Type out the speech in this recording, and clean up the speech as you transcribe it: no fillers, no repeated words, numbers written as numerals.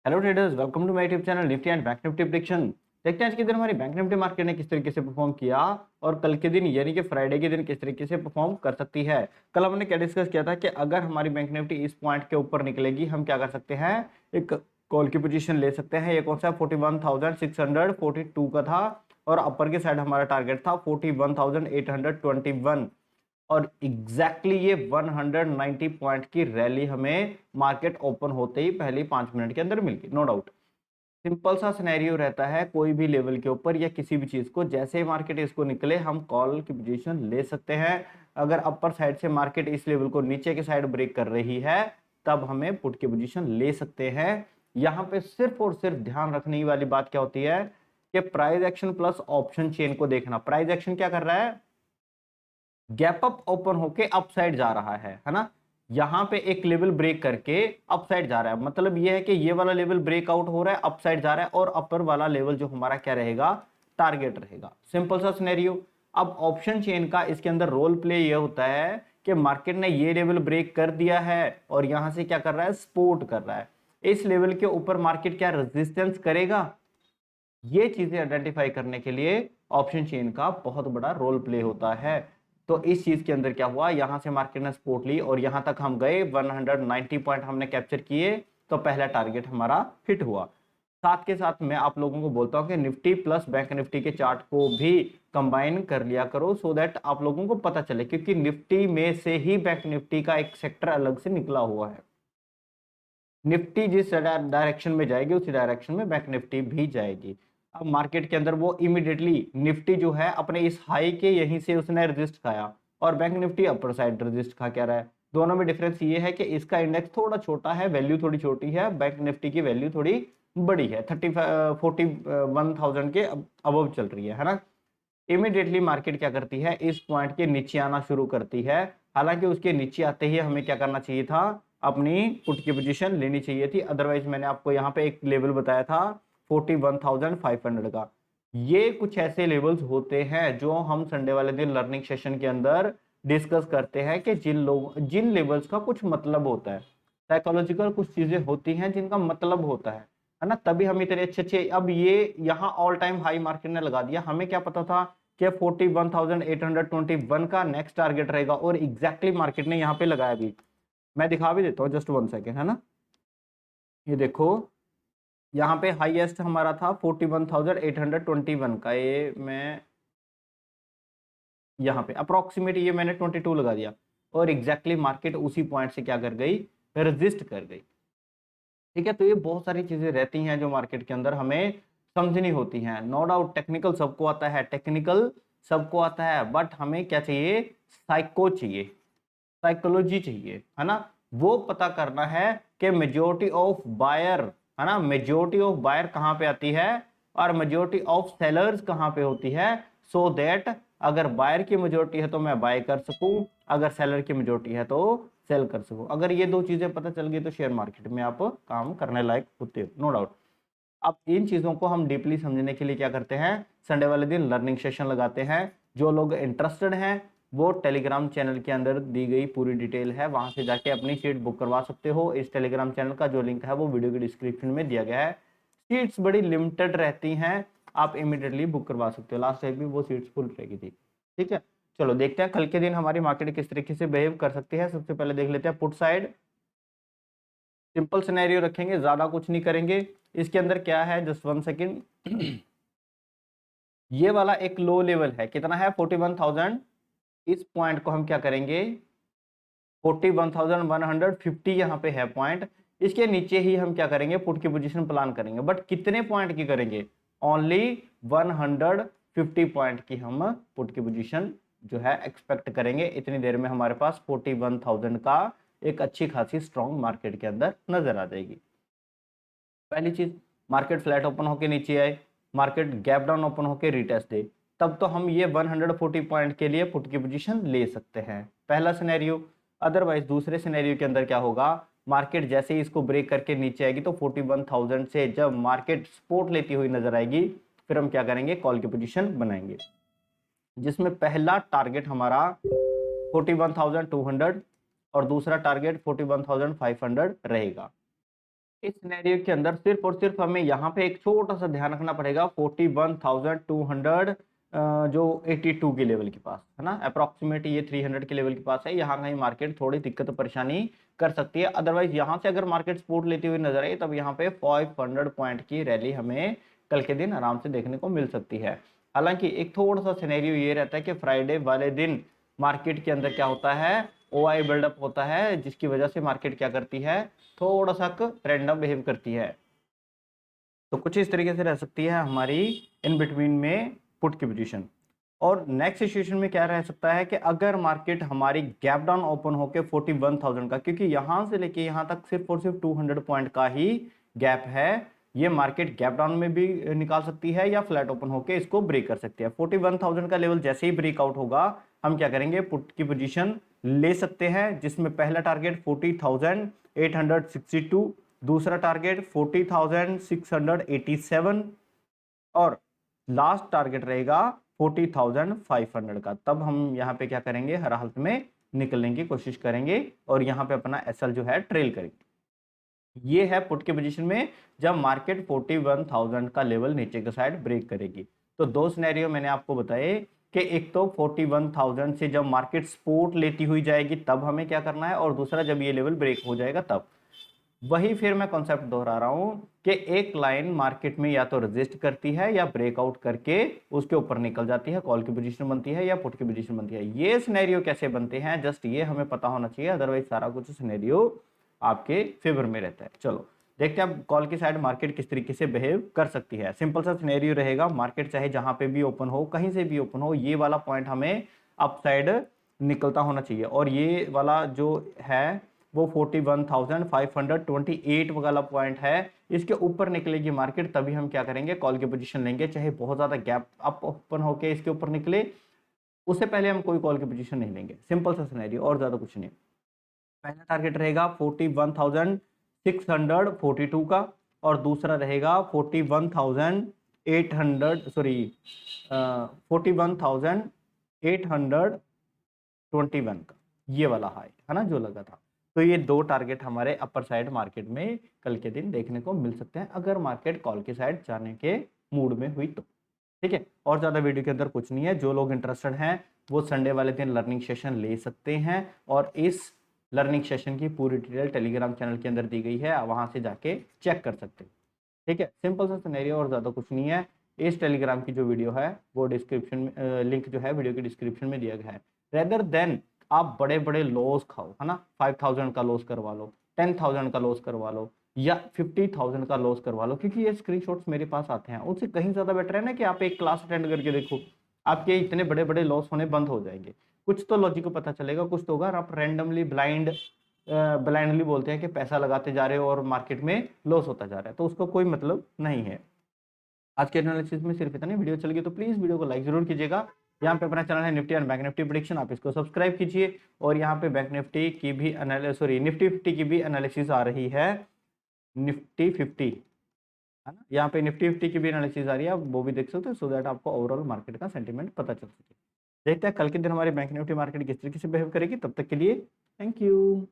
Hello traders, welcome to my YouTube channel Nifty and Bank Nifty prediction. देखते हैं आज के दिन हमारी बैंक निफ्टी मार्केट ने किस तरीके से परफॉर्म किया और कल के दिन यानी कि फ्राइडे के दिन किस तरीके से परफॉर्म कर सकती है। कल हमने क्या डिस्कस किया था कि अगर हमारी बैंक निफ्टी इस पॉइंट के ऊपर निकलेगी हम क्या कर सकते हैं, एक कॉल की पोजीशन ले सकते हैं। ये कौन सा 41,642 का था और अपर के साइड हमारा टारगेट था 41,821 और एग्जैक्टली ये 190 पॉइंट की रैली हमें मार्केट ओपन होते ही पहले 5 मिनट के अंदर मिल गई। नो डाउट सिंपल सा सिनेरियो रहता है कोई भी लेवल के ऊपर या किसी भी चीज को, जैसे ही मार्केट इसको निकले हम कॉल की पोजीशन ले सकते हैं। अगर अपर साइड से मार्केट इस लेवल को नीचे के साइड ब्रेक कर रही है तब हमें पुट की पोजीशन ले सकते हैं। यहां पे सिर्फ और सिर्फ ध्यान रखने वाली बात क्या होती है कि price action plus option chain को देखना। प्राइस एक्शन क्या कर रहा है, गैप अप ओपन होके अपसाइड जा रहा है ना। यहां पे एक लेवल ब्रेक करके अपसाइड जा रहा है, मतलब ये है कि ये वाला लेवल ब्रेकआउट हो रहा है, अपसाइड जा रहा है और अपर वाला लेवल जो हमारा क्या रहेगा, टारगेट रहेगा। सिंपल सा सिनेरियो। अब ऑप्शन चेन का इसके अंदर रोल प्ले ये होता है कि मार्केट ने ये लेवल ब्रेक कर दिया है और यहां से क्या कर रहा है, सपोर्ट कर रहा है। इस लेवल के ऊपर मार्केट क्या रेजिस्टेंस करेगा, ये चीजें आइडेंटिफाई करने के लिए ऑप्शन चेन का बहुत बड़ा रोल प्ले होता है। तो इस चीज के अंदर क्या हुआ, यहां से मार्केट ने सपोर्ट ली और यहां तक हम गए, 190 पॉइंट हमने कैप्चर किए तो पहला टारगेट हमारा हिट हुआ। साथ के साथ मैं आप लोगों को बोलता हूं कि निफ्टी प्लस बैंक निफ्टी के चार्ट को भी कंबाइन कर लिया करो सो दैट आप लोगों को पता चले, क्योंकि निफ्टी में से ही बैंक निफ्टी का एक सेक्टर अलग से निकला हुआ है। निफ्टी जिस डायरेक्शन में जाएगी उसी डायरेक्शन में बैंक निफ्टी भी जाएगी। अब मार्केट के अंदर वो इमीडिएटली निफ्टी जो है अपने इस हाई के यहीं से उसने रजिस्ट खाया और bank Nifty upper side resist खा क्या रहा है। दोनों में डिफरेंस ये है कि इसका इंडेक्स थोड़ा छोटा है, वैल्यू थोड़ी छोटी है, बैंक निफ्टी की वैल्यू थोड़ी बड़ी है, 41,000 के अबव चल रही है ना। इमीडिएटली मार्केट क्या करती है, इस पॉइंट के नीचे आना शुरू करती है। हालांकि उसके नीचे आते ही हमें क्या करना चाहिए था, अपनी पुट की पोजीशन लेनी चाहिए थी। अदरवाइज मैंने आपको यहाँ पे एक लेवल बताया था 41,500 का। ये कुछ ऐसे लेवल्स होते हैं जो हम संडे वाले दिन लर्निंग सेशन के अंदर डिस्कस करते हैं कि जिन लेवल्स का कुछ मतलब होता है, साइकोलॉजिकल कुछ चीजें होती हैं जिनका मतलब होता है ना, तभी हम इतने अच्छे अच्छे। अब ये यहाँ ऑल टाइम हाई मार्केट ने लगा दिया, हमें क्या पता था कि 41,821 का नेक्स्ट टारगेट रहेगा और एग्जैक्टली मार्केट ने यहाँ पे लगाया भी। मैं दिखा भी देता हूँ, जस्ट 1 सेकेंड, है ना। ये देखो यहाँ पे हाईएस्ट हमारा था 41,821 का, ये मैं यहाँ पे अप्रोक्सीमेट ये मैंने 22 लगा दिया और एग्जैक्टली मार्केट उसी पॉइंट से क्या कर गई, रजिस्ट कर गई। ठीक है, तो ये बहुत सारी चीजें रहती हैं जो मार्केट के अंदर हमें समझनी होती हैं। नो डाउट टेक्निकल सबको आता है, टेक्निकल सबको आता है, बट हमें क्या चाहिए, साइको चाहिए, साइकोलॉजी चाहिए, है ना। वो पता करना है कि मेजोरिटी ऑफ बायर, है ना, मेजोरिटी ऑफ बायर कहाँ पे आती है और मेजोरिटी ऑफ सेलर्स कहाँ पे होती है, सो दैट अगर बायर की मेजोरिटी है तो मैं बाय कर सकूं, अगर सेलर की मेजोरिटी है तो सेल कर सकूं। अगर ये दो चीजें पता चल गई तो शेयर मार्केट में आप काम करने लायक होते हो, नो डाउट। अब इन चीजों को हम डीपली समझने के लिए क्या करते हैं, संडे वाले दिन लर्निंग सेशन लगाते हैं। जो लोग इंटरेस्टेड हैं वो टेलीग्राम चैनल के अंदर दी गई पूरी डिटेल है, वहां से जाके अपनी सीट बुक करवा सकते हो। इस टेलीग्राम चैनल का जो लिंक है वो वीडियो के डिस्क्रिप्शन में दिया गया है। सीट्स बड़ी लिमिटेड रहती हैं, आप इमीडिएटली बुक करवा सकते हो। लास्ट टाइम भी वो सीट्स फुल रहेगी थी। ठीक है, चलो देखते हैं कल के दिन हमारी मार्केट किस तरीके से बिहेव कर सकती है। सबसे पहले देख लेते हैं पुट साइड। सिंपल सिनेरियो रखेंगे, ज्यादा कुछ नहीं करेंगे। इसके अंदर क्या है, जस्ट 1 सेकेंड। ये वाला एक लो लेवल है, कितना है, 41,000। इस पॉइंट को हम क्या करेंगे, 41,150 यहाँ पे है पॉइंट। इसके नीचे ही हम क्या करेंगे, पुट की पोजीशन प्लान करेंगे, बट कितने पॉइंट की करेंगे, ओनली 150 पॉइंट की हम पुट की पोजीशन जो है एक्सपेक्ट करेंगे। इतनी देर में हमारे पास 41,000 का एक अच्छी खासी स्ट्रॉन्ग मार्केट के अंदर नजर आ जाएगी। पहली चीज, मार्केट फ्लैट ओपन होके नीचे आए, मार्केट गैप डाउन ओपन होके रिटेस्ट दे, तब तो हम ये 140 पॉइंट के लिए पुट की पोजीशन ले सकते हैं, पहला सिनेरियो। अदरवाइज दूसरे सिनेरियो के अंदर क्या होगा, मार्केट जैसे ही इसको ब्रेक करके नीचे आएगी तो 41,000 से जब मार्केट सपोर्ट लेती हुई नजर आएगी फिर हम क्या करेंगे, कॉल की पोजीशन बनाएंगे, जिसमें पहला टारगेट हमारा 41,200 और दूसरा टारगेट 41,500 रहेगा। इस सिनेरियो के अंदर सिर्फ और सिर्फ हमें यहाँ पे एक छोटा सा ध्यान रखना पड़ेगा 41,200 जो 82 के लेवल के पास है ना, अप्रोक्सीमेट ये 300 के लेवल के पास है, यहाँ कहीं मार्केट थोड़ी दिक्कत परेशानी कर सकती है। अदरवाइज यहाँ से अगर मार्केट सपोर्ट लेती हुई नजर आई तब यहाँ पे 500 पॉइंट की रैली हमें कल के दिन आराम से देखने को मिल सकती है। हालांकि एक थोड़ा सा सिनेरियो ये रहता है कि फ्राइडे वाले दिन मार्केट के अंदर क्या होता है, ओआई बिल्डअप होता है, जिसकी वजह से मार्केट क्या करती है, थोड़ा सा रैंडम बिहेव करती है। तो कुछ इस तरीके से रह सकती है हमारी इन बिटवीन में पुट की पोजीशन। और नेक्स्ट सिचुएशन में क्या रह सकता है कि अगर मार्केट हमारी गैप डाउन ओपन होके 41,000 का, क्योंकि यहां से लेके यहां तक सिर्फ और सिर्फ 200 पॉइंट का ही गैप है, ये मार्केट गैप डाउन में भी निकाल सकती है या फ्लैट ओपन होके इसको ब्रेक कर सकती है। 41,000 का लेवल जैसे ही ब्रेकआउट होगा हम क्या करेंगे, पुट की पोजीशन ले सकते हैं, जिसमें पहला टारगेट 40,862, दूसरा टारगेट 40,687 और लास्ट टारगेट रहेगा 40,500 का। तब हम यहाँ पे क्या करेंगे, हर हालत में निकलने की कोशिश करेंगे और यहाँ पे अपना एसएल जो है ट्रेल करेंगे। ये है पुट के पोजीशन में जब मार्केट 41,000 का लेवल नीचे के साइड ब्रेक करेगी। तो दो सिनेरियो मैंने आपको बताए कि एक तो 41,000 से जब मार्केट सपोर्ट लेती हुई जाएगी तब हमें क्या करना है, और दूसरा जब ये लेवल ब्रेक हो जाएगा तब। वही फिर मैं कॉन्सेप्ट दोहरा रहा हूं कि एक लाइन मार्केट में या तो रेजिस्ट करती है या ब्रेकआउट करके उसके ऊपर निकल जाती है, कॉल की पोजीशन बनती है या पुट की पोजीशन बनती है। ये सिनेरियो कैसे बनते हैं जस्ट ये हमें पता होना चाहिए, अदरवाइज सारा कुछ सिनेरियो आपके फेवर में रहता है। चलो देखते हैं अब कॉल की साइड मार्केट किस तरीके से बिहेव कर सकती है। सिंपल सा सिनेरियो रहेगा, मार्केट चाहे जहां पे भी ओपन हो, कहीं से भी ओपन हो, ये वाला पॉइंट हमें अप साइड निकलता होना चाहिए और ये वाला जो है वो 41,528 वाला पॉइंट है, इसके ऊपर निकलेगी मार्केट तभी हम क्या करेंगे, कॉल की पोजीशन लेंगे। चाहे बहुत ज्यादा गैप अप ओपन होके इसके ऊपर निकले, उससे पहले हम कोई कॉल की पोजीशन नहीं लेंगे। सिंपल सा सिनेरियो और ज्यादा कुछ नहीं। पहला टारगेट रहेगा 41,642 का और दूसरा रहेगा 41,821 का, ये वाला हाई है ना जो लगा था। तो ये दो टारगेट हमारे अपर साइड मार्केट में कल के दिन देखने को मिल सकते हैं अगर मार्केट कॉल की साइड जाने के मूड में हुई तो। ठीक है, और ज्यादा वीडियो के अंदर कुछ नहीं है। जो लोग इंटरेस्टेड हैं वो संडे वाले दिन लर्निंग सेशन ले सकते हैं और इस लर्निंग सेशन की पूरी डिटेल टेलीग्राम चैनल के अंदर दी गई है, वहां से जाके चेक कर सकते हैं। ठीक है, सिंपल सा सिनेरियो और ज्यादा कुछ नहीं है। इस टेलीग्राम की जो वीडियो है वो डिस्क्रिप्शन में लिंक जो है वीडियो के डिस्क्रिप्शन में दिया गया है। रेदर देन आप बड़े बड़े लॉस खाओ है ना, 5,000 का लॉस करवा लो, 10,000 का लॉस करवा लो या 50,000 का लॉस करवा लो, क्योंकि ये स्क्रीनशॉट्स मेरे पास आते हैं, उससे कहीं ज्यादा बेटर है ना कि आप एक क्लास अटेंड करके देखो, आपके इतने बड़े बड़े लॉस होने बंद हो जाएंगे। कुछ तो लॉजिक पता चलेगा, कुछ तो होगा। आप रैंडमली ब्लाइंडली बोलते हैं कि पैसा लगाते जा रहे हो और मार्केट में लॉस होता जा रहा है, तो उसका कोई मतलब नहीं है। आज के एनालिसिस में सिर्फ इतना। वीडियो चल गई तो प्लीज वीडियो को लाइक जरूर कीजिएगा। यहाँ पे अपना चैनल है Nifty and Bank Nifty prediction, आप इसको सब्सक्राइब कीजिए। और यहाँ पे बैंक निफ्टी की भी निफ्टी 50 की भी एनालिसिस आ रही है, निफ्टी 50 है ना, यहाँ पे निफ्टी 50 की भी एनालिसिस आ रही है, आप वो भी देख सकते हो, सो दैट आपको ओवरऑल मार्केट का सेंटीमेंट पता चल सके। देखते हैं कल के दिन हमारी बैंक निफ्टी मार्केट किस तरीके से बिहेव करेगी। तब तक के लिए थैंक यू।